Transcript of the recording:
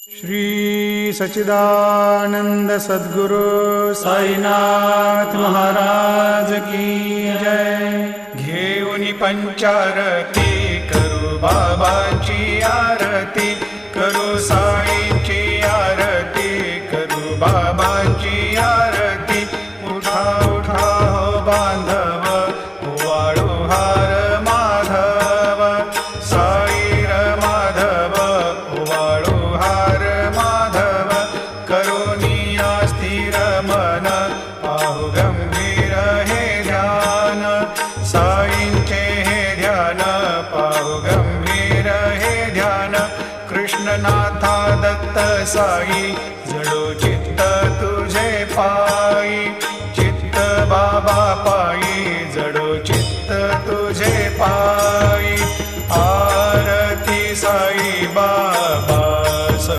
श्री सच्चिदानंद सद्गुरु साईनाथ महाराज की जय। घेऊनी पंचारती करू बाबांची आरती, करू साईंची आरती, करू बाबांची आरती। उठा उठा हो बांधव, वाळू हार माधव, साईर माधव, वाळू हार माधव। करुणिया स्थिर मन, पाहु गंभीर हे ध्यान, साईंचे हे ध्यान, पाहु गंभीर हे ध्यान। कृष्णनाथा दत्त साई जडो